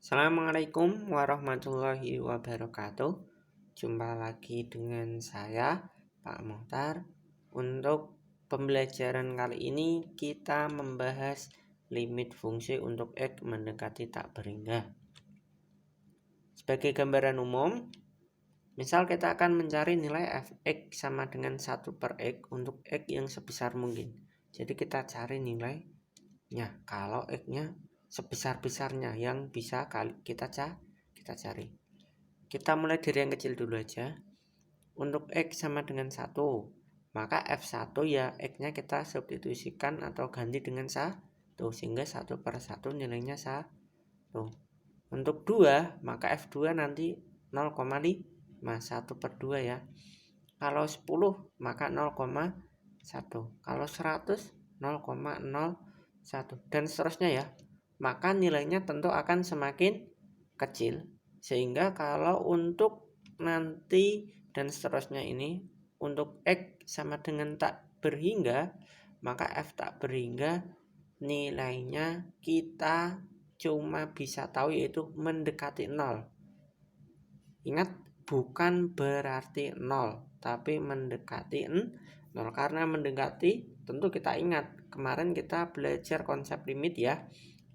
Assalamualaikum warahmatullahi wabarakatuh. Jumpa lagi dengan saya, Pak Muhtar. Untuk pembelajaran kali ini kita membahas limit fungsi untuk X mendekati tak berhingga. Sebagai gambaran umum, misal kita akan mencari nilai f(x) sama dengan 1/x untuk X yang sebesar mungkin. Jadi kita cari nilainya kalau X-nya sebesar-besarnya yang bisa kita cari. Kita mulai dari yang kecil dulu aja. Untuk X sama dengan 1, maka F1 ya X-nya kita substitusikan atau ganti dengan 1, sehingga 1/1 nilainya 1. Untuk 2, maka F2 nanti 0,5, 1/2 ya. Kalau 10, maka 0,1. Kalau 100, 0,01 dan seterusnya ya. Maka nilainya tentu akan semakin kecil. Sehingga kalau untuk nanti dan seterusnya ini, untuk X sama dengan tak berhingga, maka F tak berhingga nilainya kita cuma bisa tahu yaitu mendekati 0. Ingat, bukan berarti 0, tapi mendekati 0. Karena mendekati, tentu kita ingat kemarin kita belajar konsep limit ya.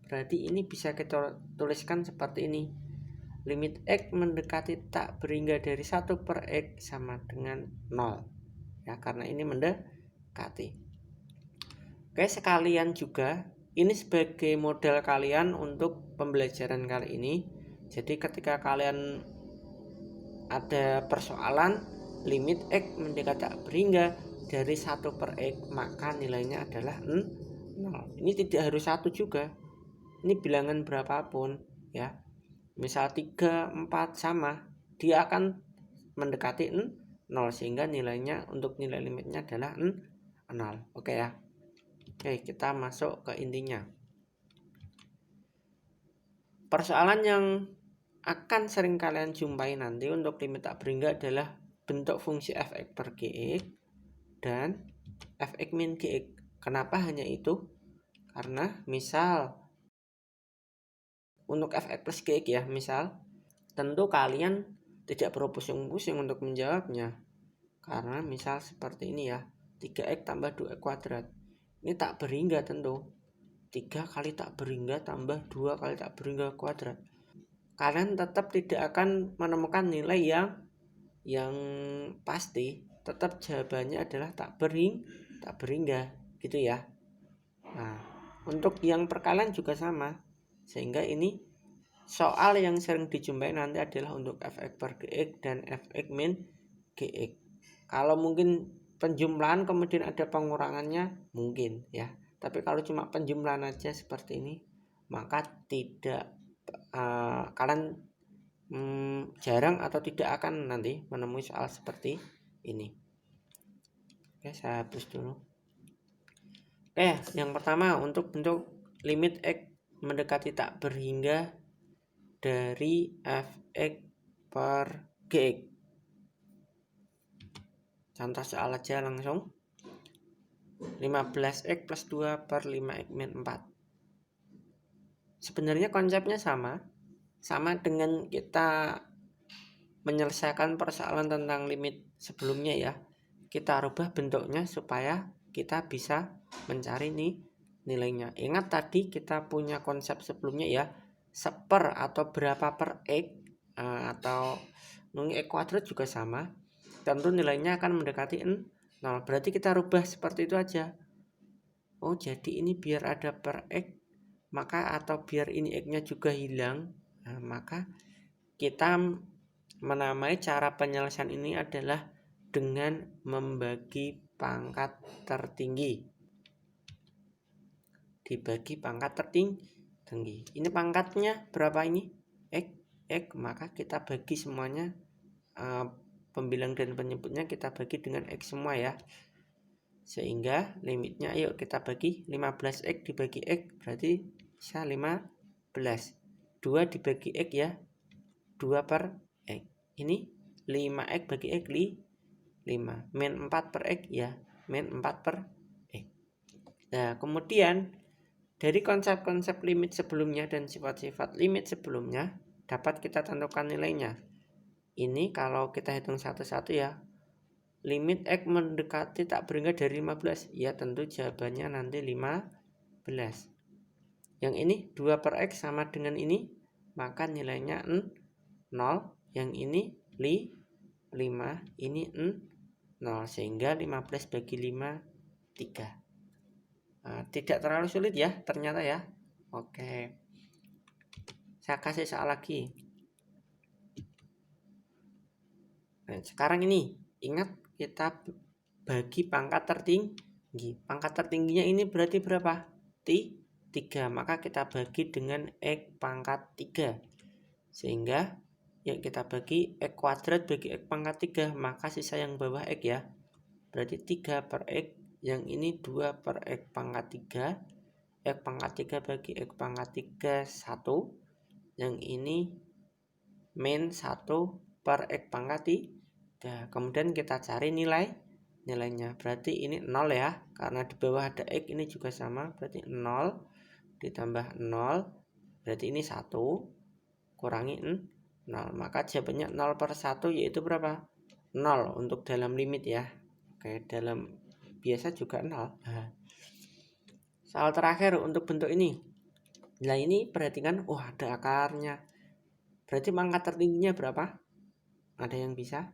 Berarti ini bisa kita tuliskan seperti ini. Limit X mendekati tak berhingga dari 1/x sama dengan 0. Ya, karena ini mendekati. Oke, sekalian juga ini sebagai modal kalian untuk pembelajaran kali ini. Jadi ketika kalian ada persoalan limit X mendekati tak berhingga dari 1/x, maka nilainya adalah 0. Ini tidak harus 1 juga. Ini bilangan berapapun ya. Misal 3, 4 sama, dia akan mendekati 0 sehingga nilainya untuk nilai limitnya adalah 0. Oke ya. Oke, kita masuk ke intinya. Persoalan yang akan sering kalian jumpai nanti untuk limit tak berhingga adalah bentuk fungsi f(x) per gx dan f(x min gx. Kenapa hanya itu? Karena misal untuk f(x plus gx ya, misal tentu kalian tidak perlu pusing-pusing untuk menjawabnya. Karena misal seperti ini ya, 3x tambah 2x kuadrat. Ini tak berhingga tentu. 3 kali tak berhingga tambah 2 kali tak berhingga kuadrat. Kalian tetap tidak akan menemukan nilai yang pasti. Tetap jawabannya adalah tak berhingga gitu ya. Nah, untuk yang perkalian juga sama. Sehingga ini soal yang sering dijumpai nanti adalah untuk f(x per gx dan f(x min gx. Kalau mungkin penjumlahan kemudian ada pengurangannya mungkin ya. Tapi kalau cuma penjumlahan aja seperti ini, maka tidak kalian jarang atau tidak akan nanti menemui soal seperti ini. Oke, saya hapus dulu. Oke, yang pertama untuk bentuk limit X mendekati tak berhingga dari f(x per gx. Contoh soal aja langsung. 15x plus 2 per 5x min 4. Sebenarnya konsepnya sama dengan kita menyelesaikan persoalan tentang limit sebelumnya ya. Kita rubah bentuknya supaya kita bisa mencari nilainya. Ingat tadi kita punya konsep sebelumnya ya, seper atau berapa per x atau mungkin x kuadrat juga sama. Tentu nilainya akan mendekati 0. Berarti kita rubah seperti itu aja. Oh, jadi ini biar ada per x, maka atau biar ini x-nya juga hilang, maka kita menamai cara penyelesaian ini adalah dengan membagi pangkat tertinggi dibagi pangkat tertinggi. Ini pangkatnya berapa ini? X, maka kita bagi semuanya, pembilang dan penyebutnya kita bagi dengan X semua ya. Sehingga limitnya ayo kita bagi 15x dibagi X berarti bisa 15. 2 dibagi X ya, 2 per X. Ini 5x bagi X 5. Min 4 per X ya, min 4 per X. Nah, kemudian Dari konsep-konsep limit sebelumnya dan sifat-sifat limit sebelumnya dapat kita tentukan nilainya. Ini kalau kita hitung satu-satu ya. Limit X mendekati tak berhingga dari 15. Ya tentu jawabannya nanti 15. Yang ini 2 per X sama dengan ini, maka nilainya 0. Yang ini 5, ini 0. Sehingga 15 bagi 5, 3. Tidak terlalu sulit ya ternyata ya. Oke, saya kasih soal lagi. Nah, sekarang ini ingat kita bagi pangkat tertinggi. Pangkat tertingginya ini berarti berapa? 3. Maka kita bagi dengan X pangkat 3. Sehingga yuk kita bagi X kuadrat bagi X pangkat 3. Maka sisa yang bawah X ya. Berarti 3 per X. Yang ini 2 per X pangkat 3. X pangkat 3 bagi X pangkat 3 1. Yang ini min 1 per X pangkat 3. Kemudian kita cari nilainya. Berarti ini 0 ya. Karena di bawah ada X, ini juga sama. Berarti 0 ditambah 0. Berarti ini 1 kurangi 0. Maka jawabannya 0 per 1 yaitu berapa? 0 untuk dalam limit ya. Oke, dalam biasa juga 0. Soal terakhir untuk bentuk ini. Nah ini perhatikan, ada akarnya. Berarti pangkat tertingginya berapa? Ada yang bisa?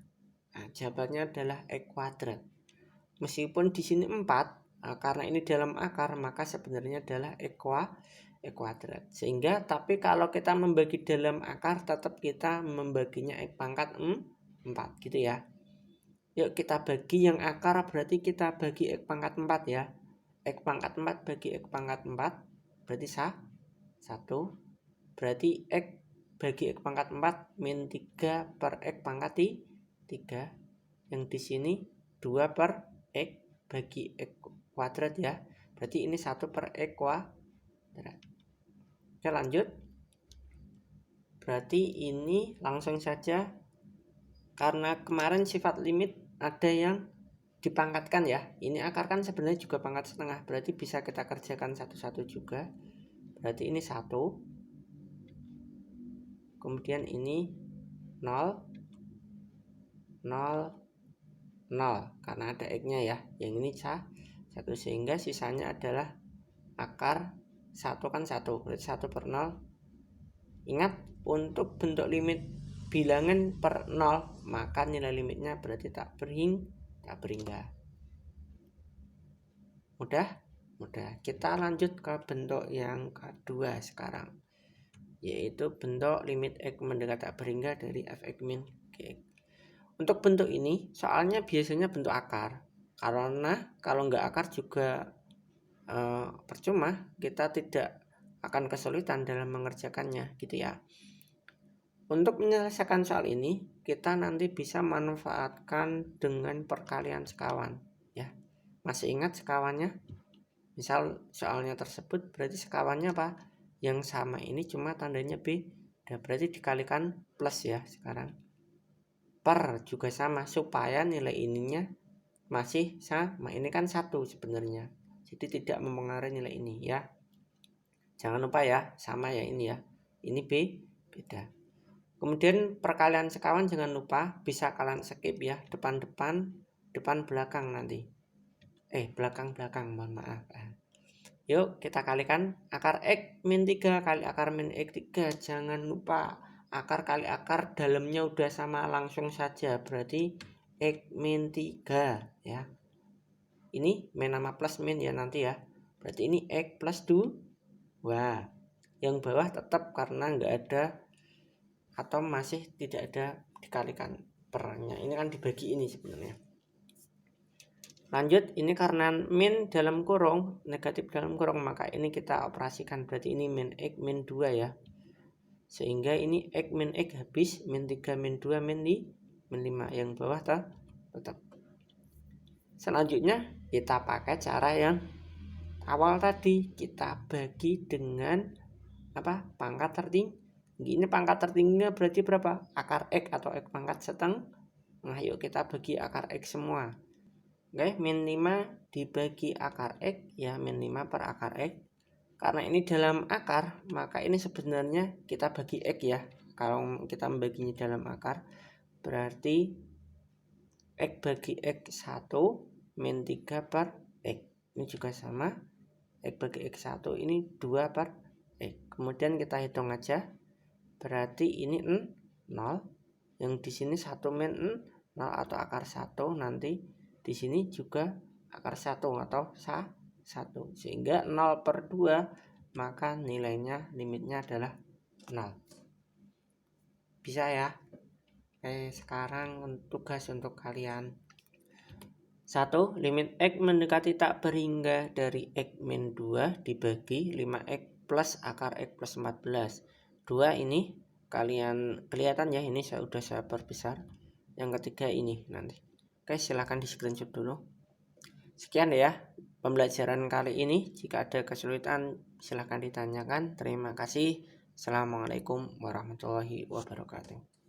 Nah, jawabannya adalah X kuadrat. Meskipun di sini 4, karena ini dalam akar, maka sebenarnya adalah X kuadrat. Sehingga tapi kalau kita membagi dalam akar, tetap kita membaginya X pangkat 4 gitu ya. Yuk kita bagi yang akar, berarti kita bagi X pangkat 4 ya. X pangkat 4 bagi X pangkat 4 berarti 1. Berarti X bagi X pangkat 4 min 3 per X pangkat 3. Yang di sini 2 per X bagi X kuadrat ya. Berarti ini 1 per X kuadrat. Oke, lanjut. Berarti ini langsung saja, karena kemarin sifat limit ada yang dipangkatkan ya. Ini akar kan sebenarnya juga pangkat setengah. Berarti bisa kita kerjakan satu-satu juga. Berarti ini 1. Kemudian ini 0, 0, 0. Karena ada X-nya ya. Yang ini 1. Sehingga sisanya adalah akar 1 kan 1. Berarti 1 per 0. Ingat, untuk bentuk limit bilangan per 0, maka nilai limitnya berarti tak berhingga. Mudah? Kita lanjut ke bentuk yang kedua sekarang, yaitu bentuk limit X mendekati tak berhingga dari f(x) min gx. Untuk bentuk ini soalnya biasanya bentuk akar, karena kalau nggak akar juga percuma, kita tidak akan kesulitan dalam mengerjakannya gitu ya. Untuk menyelesaikan soal ini, kita nanti bisa manfaatkan dengan perkalian sekawan ya. Masih ingat sekawannya? Misal soalnya tersebut berarti sekawannya apa? Yang sama ini cuma tandanya beda, berarti dikalikan plus ya sekarang. Per juga sama, supaya nilai ininya masih sama. Ini kan 1 sebenarnya, jadi tidak mempengaruhi nilai ini ya. Jangan lupa ya, sama ya ini ya. Ini beda. Kemudian perkalian sekawan jangan lupa bisa kalian skip ya, depan belakang nanti. Belakang, mohon maaf. Yuk kita kalikan akar X min 3 kali akar min X 3. Jangan lupa akar kali akar dalamnya udah sama, langsung saja. Berarti X min 3 ya. Ini min sama plus min ya nanti ya. Berarti ini X plus 2. Yang bawah tetap karena nggak ada atau masih tidak ada dikalikan pernya. Ini kan dibagi ini sebenarnya. Lanjut, ini karena min dalam kurung, negatif dalam kurung, maka ini kita operasikan. Berarti ini min X min 2 ya. Sehingga ini X min X habis, min 3 min 2 min 5. Yang bawah tetap. Selanjutnya kita pakai cara yang awal tadi. Kita bagi dengan pangkat tertinggi. Ini pangkat tertingginya berarti berapa? Akar X atau X pangkat setengah. Yuk kita bagi akar X semua. Oke, min 5 dibagi akar X ya, min 5 per akar X. Karena ini dalam akar, maka ini sebenarnya kita bagi X ya. Kalau kita membaginya dalam akar, berarti X bagi X 1 min 3 per X. Ini juga sama, X bagi X1 ini 2 per X. Kemudian kita hitung aja, berarti ini 0, yang di sini 1 min 0 atau akar 1, nanti di sini juga akar 1 atau 1, sehingga 0 per 2, maka nilainya, limitnya adalah 0. Bisa ya? Oke, sekarang tugas untuk kalian. 1. Limit X mendekati tak berhingga dari X min 2 dibagi 5X plus akar X plus 14. 2 ini kalian kelihatan ya, ini sudah saya perbesar. Yang ketiga ini nanti. Oke, silahkan di screenshot dulu. Sekian ya pembelajaran kali ini. Jika ada kesulitan silahkan ditanyakan. Terima kasih. Assalamualaikum warahmatullahi wabarakatuh.